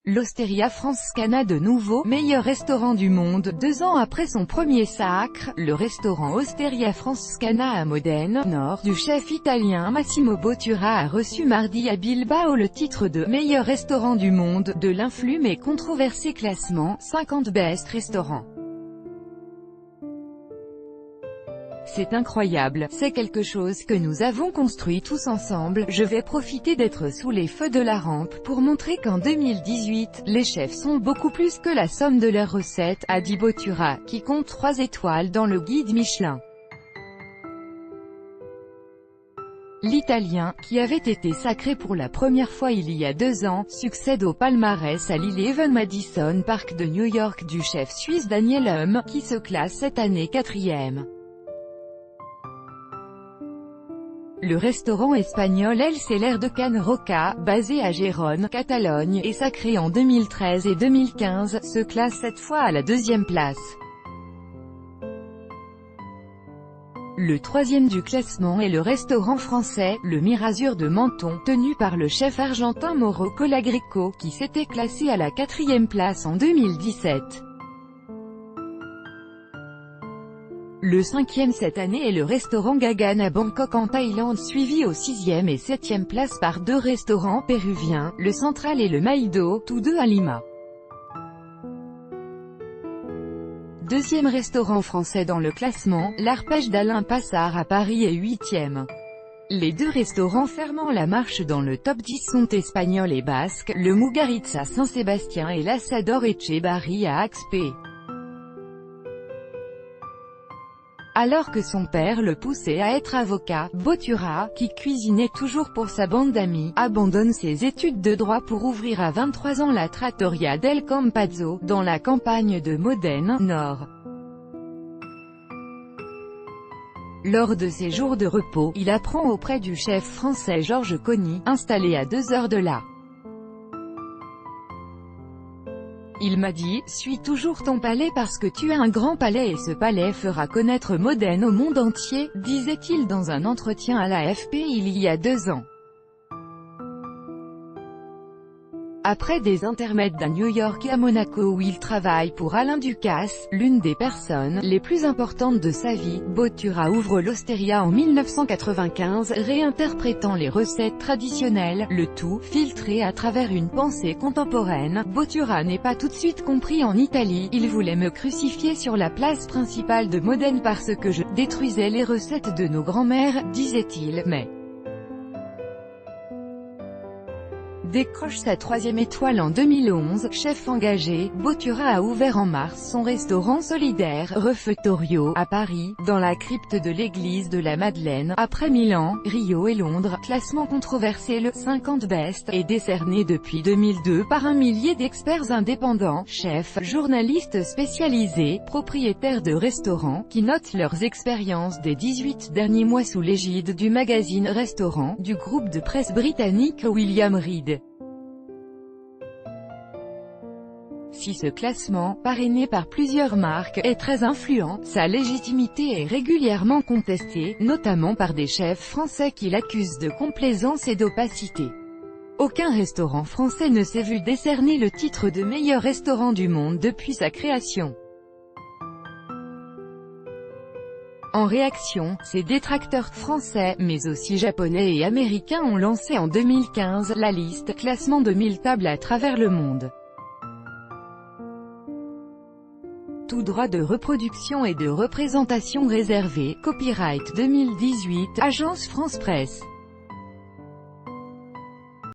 L'Osteria Franciscana de nouveau meilleur restaurant du monde. 2 ans après son premier sacre, le restaurant Osteria Franciscana à Modène, nord, du chef italien Massimo Bottura a reçu mardi à Bilbao le titre de meilleur restaurant du monde, de l'influent mais controversé classement 50 Best Restaurants. C'est incroyable, c'est quelque chose que nous avons construit tous ensemble. Je vais profiter d'être sous les feux de la rampe pour montrer qu'en 2018, les chefs sont beaucoup plus que la somme de leurs recettes, a dit Bottura, qui compte 3 étoiles dans le guide Michelin. L'Italien, qui avait été sacré pour la première fois il y a 2 ans, succède au palmarès à l'Eleven Madison Park de New York du chef suisse Daniel Humm, qui se classe cette année 4e. Le restaurant espagnol El Celler de Can Roca, basé à Gérone, Catalogne, et sacré en 2013 et 2015, se classe cette fois à la 2e place. Le 3e du classement est le restaurant français, le Mirazur de Menton, tenu par le chef argentin Mauro Colagrico, qui s'était classé à la 4e place en 2017. Le 5e cette année est le restaurant Gagan à Bangkok en Thaïlande, suivi aux 6e et 7e places par 2 restaurants péruviens, le Central et le Maido, tous 2 à Lima. 2e restaurant français dans le classement, l'Arpège d'Alain Passard à Paris est 8e. Les 2 restaurants fermant la marche dans le top 10 sont espagnols et basques, le Mugaritz à Saint-Sébastien et l'Asador Etxebarri à Axpe. Alors que son père le poussait à être avocat, Bottura, qui cuisinait toujours pour sa bande d'amis, abandonne ses études de droit pour ouvrir à 23 ans la Trattoria del Campazzo, dans la campagne de Modène, nord. Lors de ses jours de repos, il apprend auprès du chef français Georges Coni, installé à 2 heures de là. Il m'a dit, suis toujours ton palais parce que tu as un grand palais et ce palais fera connaître Modène au monde entier, disait-il dans un entretien à l'AFP il y a 2 ans. Après des intermèdes à New York et à Monaco où il travaille pour Alain Ducasse, l'une des personnes les plus importantes de sa vie, Bottura ouvre l'Osteria en 1995, réinterprétant les recettes traditionnelles, le tout filtré à travers une pensée contemporaine. Bottura n'est pas tout de suite compris en Italie, il voulait me crucifier sur la place principale de Modène parce que je détruisais les recettes de nos grands-mères, disait-il, mais décroche sa 3e étoile en 2011, chef engagé, Bottura a ouvert en mars son restaurant solidaire, Refettorio, à Paris, dans la crypte de l'église de la Madeleine, après Milan, Rio et Londres. Classement controversé, le 50 Best est décerné depuis 2002 par un millier d'experts indépendants, chefs, journalistes spécialisés, propriétaires de restaurants, qui notent leurs expériences des 18 derniers mois sous l'égide du magazine Restaurant, du groupe de presse britannique William Reed. Si ce classement, parrainé par plusieurs marques, est très influent, sa légitimité est régulièrement contestée, notamment par des chefs français qui l'accusent de complaisance et d'opacité. Aucun restaurant français ne s'est vu décerner le titre de meilleur restaurant du monde depuis sa création. En réaction, ses détracteurs français, mais aussi japonais et américains ont lancé en 2015 la liste classement de 1000 tables à travers le monde. Tout droit de reproduction et de représentation réservé, copyright 2018, Agence France Presse.